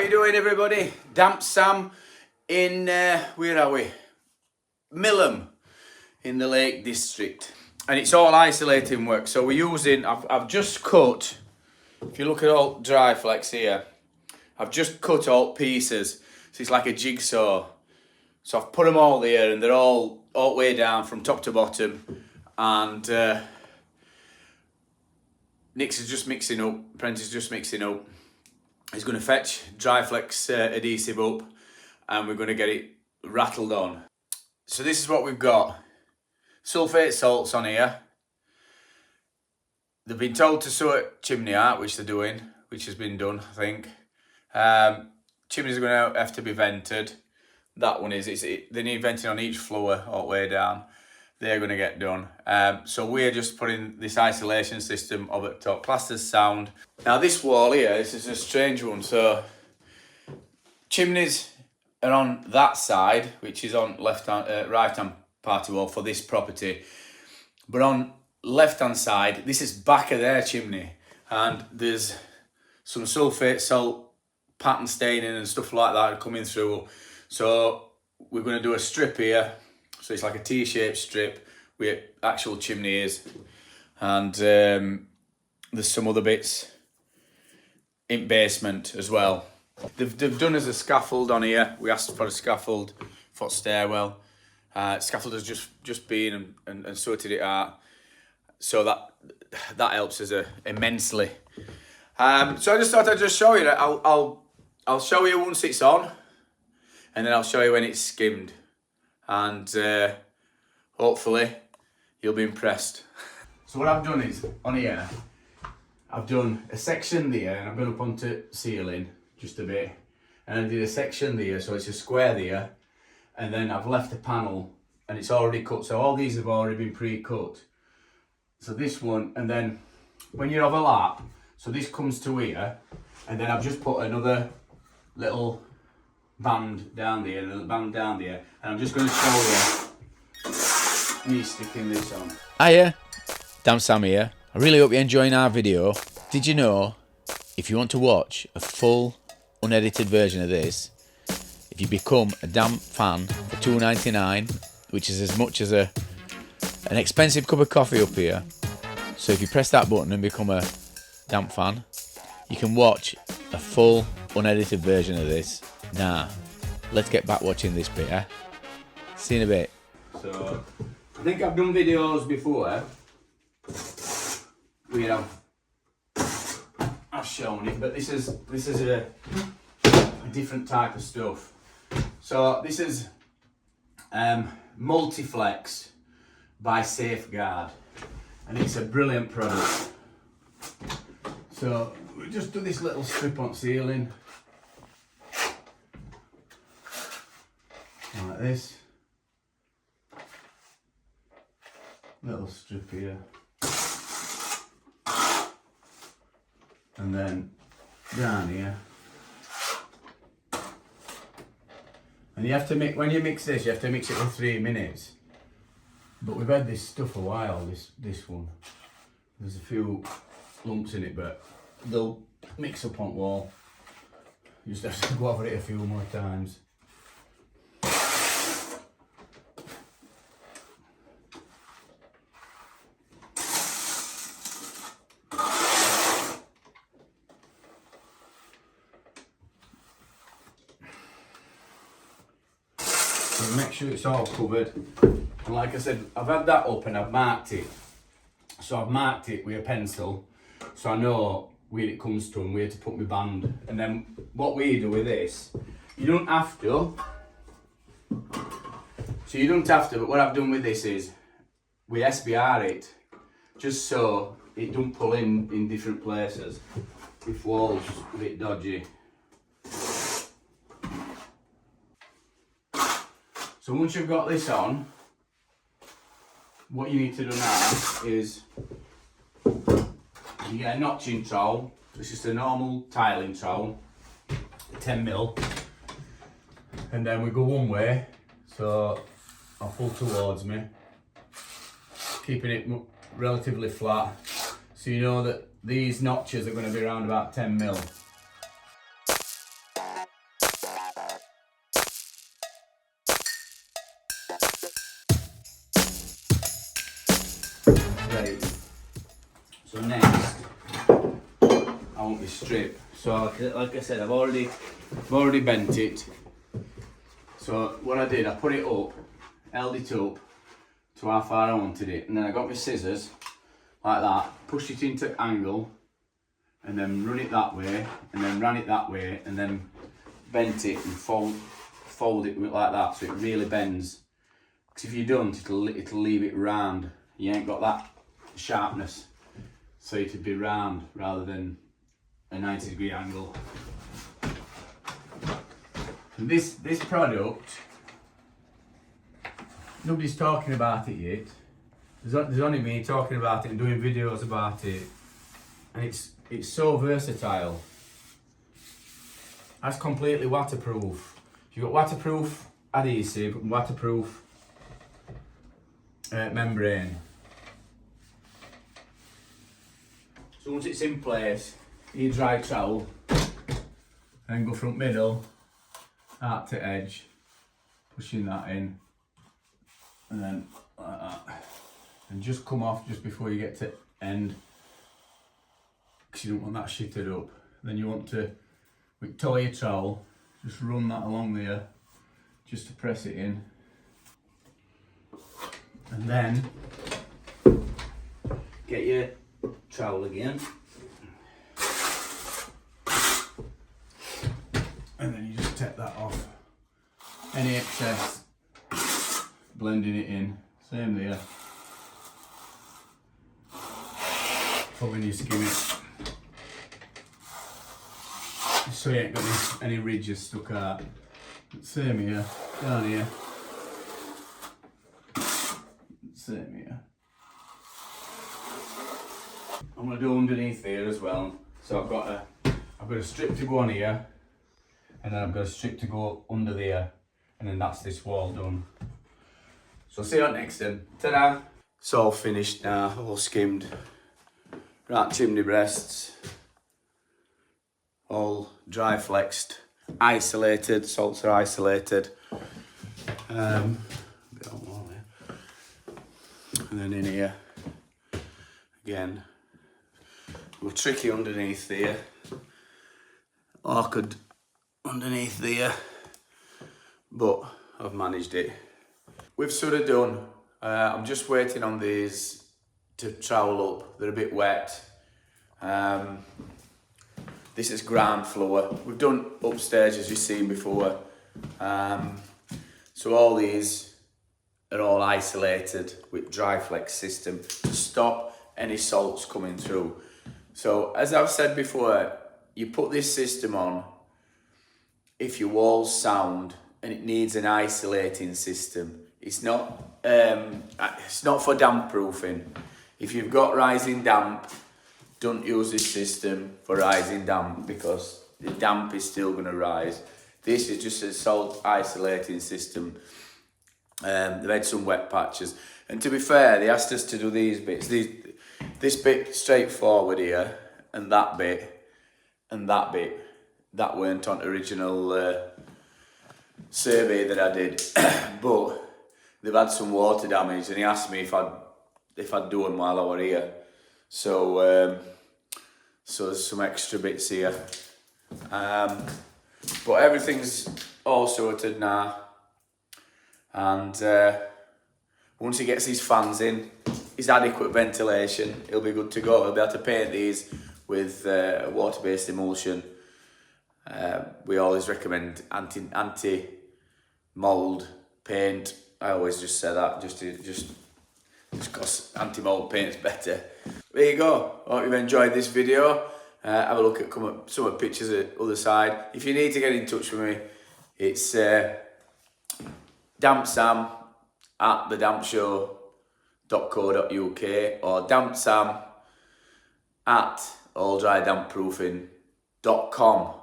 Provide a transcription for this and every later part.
you doing, everybody? Dampsam in, where are we? Millham in the Lake District. And it's all isolating work. So we're using, I've just cut, if you look at all dry flex here, I've just cut all pieces. So it's like a jigsaw. So I've put them all there and they're all the way down from top to bottom. And Nick's is just mixing up, Prentice is just mixing up. He's going to fetch dry flex adhesive up and we're going to get it rattled on. So this is what we've got. Sulphate salts on here. They've been told to sort chimney out, which they're doing, which has been done, I think. Chimneys are going to have to be vented. That one is, they need venting on each floor all the way down. They're going to get done. So we're just putting this isolation system up at the top. Plaster's sound. Now this wall here, this is a strange one. So chimneys are on that side, which is on right hand part of the wall for this property. But on left hand side, this is back of their chimney, and there's some sulphate salt pattern staining and stuff like that coming through. So we're going to do a strip here. So it's like a T-shaped strip with actual chimney ears. And there's some other bits in basement as well. They've done as a scaffold on here. We asked for a scaffold for stairwell. Scaffold has just been and sorted it out. So that helps us immensely. So I just thought I'd just show you that. I'll show you once it's on, and then I'll show you when it's skimmed. And hopefully you'll be impressed. So what I've done is, on here, I've done a section there, and I've gone up onto ceiling just a bit, and I did a section there, so it's a square there, and then I've left a panel, and it's already cut, so all these have already been pre-cut. So this one, and then when you overlap, so this comes to here, and then I've just put another little band down there, another band down there, and I'm just going to show you me sticking this on. Hiya, Dampsam here. I really hope you're enjoying our video. Did you know, if you want to watch a full unedited version of this, if you become a Damp fan for $2.99, which is as much as an expensive cup of coffee up here, so if you press that button and become a Damp fan, you can watch a full unedited version of this. Now, let's get back watching this bit, eh? See you in a bit. So, I think I've done videos before where I've shown it, but this is a different type of stuff. So this is Multiflex by Safeguard, and it's a brilliant product. So we just do this little strip on ceiling like this, little strip here, and then down here. And you have to mix, when you mix this, you have to mix it for 3 minutes. But we've had this stuff a while, this one. There's a few lumps in it, but they'll mix up on wall. You just have to go over it a few more times. So make sure it's all covered. And like I said, I've had that up and I've marked it. So I've marked it with a pencil, so I know where it comes to and where to put my band. And then what we do with this, you don't have to. So you don't have to, but what I've done with this is we SBR it, just so it don't pull in different places if wall's a bit dodgy. So once you've got this on, what you need to do now is you get a notching trowel. It's just a normal tiling trowel, 10mm, and then we go one way. So I'll pull towards me, keeping it relatively flat, so you know that these notches are going to be around about 10mm. Right, so next I want my strip. So like I said, I've already bent it. So what I did, I put it up, held it up to how far I wanted it, and then I got my scissors like that, pushed it into angle, and then run it that way, and then ran it that way, and then bent it and fold it like that so it really bends. Because if you don't, it'll leave it round. You ain't got that sharpness, so it'd be round rather than a 90-degree angle. And this product, nobody's talking about it yet. There's only me talking about it and doing videos about it, and it's so versatile. That's completely waterproof. You've got waterproof adhesive and waterproof membrane. So once it's in place, you dry trowel and go from middle out to edge, pushing that in, and then like that, and just come off just before you get to end, because you don't want that shitted up. Then you want to, with toy trowel, just run that along there just to press it in, and then get your trowel again, and then you just take that off. Any excess, blending it in, same there, following your skimming, so you ain't got any ridges stuck out. Same here, down here, same here. I'm going to do underneath here as well. So I've got a strip to go on here, and then I've got a strip to go under there, and then that's this wall done. So see you next then. Ta-da! It's all finished now, all skimmed. Right, chimney breasts, all dry flexed, isolated, salts are isolated. Bit on wall here. And then in here, again, we're tricky underneath there, awkward underneath there, but I've managed it. We've sort of done, I'm just waiting on these to trowel up, they're a bit wet. This is ground floor. We've done upstairs as you've seen before. So all these are all isolated with dry flex system to stop any salts coming through. So as I've said before, you put this system on if your walls sound and it needs an isolating system. It's not for damp proofing. If you've got rising damp, don't use this system for rising damp because the damp is still going to rise. This is just a salt isolating system. They've had some wet patches, and to be fair, they asked us to do these bits. This bit straightforward here, and that bit, and that bit. That weren't on original survey that I did, but they've had some water damage, and he asked me if I'd do them while I were here. So so there's some extra bits here, but everything's all sorted now. And once he gets his fans in, his adequate ventilation, he'll be good to go. He'll be able to paint these with water-based emulsion. We always recommend anti-mold paint. I always just say that just because anti-mold paint is better. There you go. I hope you've enjoyed this video. Have a look at some of the pictures at the other side. If you need to get in touch with me, it's Dampsam at thedampshow.co.uk or Dampsam at alldrydampproofing.com.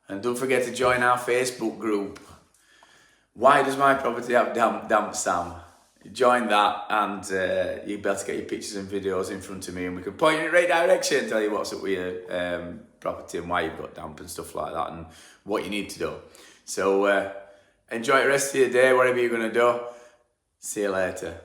And don't forget to join our Facebook group. Why does my property have Dampsam? Join that, and you'll be able to get your pictures and videos in front of me, and we can point you in the right direction, tell you what's up with your property and why you've got damp and stuff like that, and what you need to do. So enjoy the rest of your day, whatever you're going to do. See you later.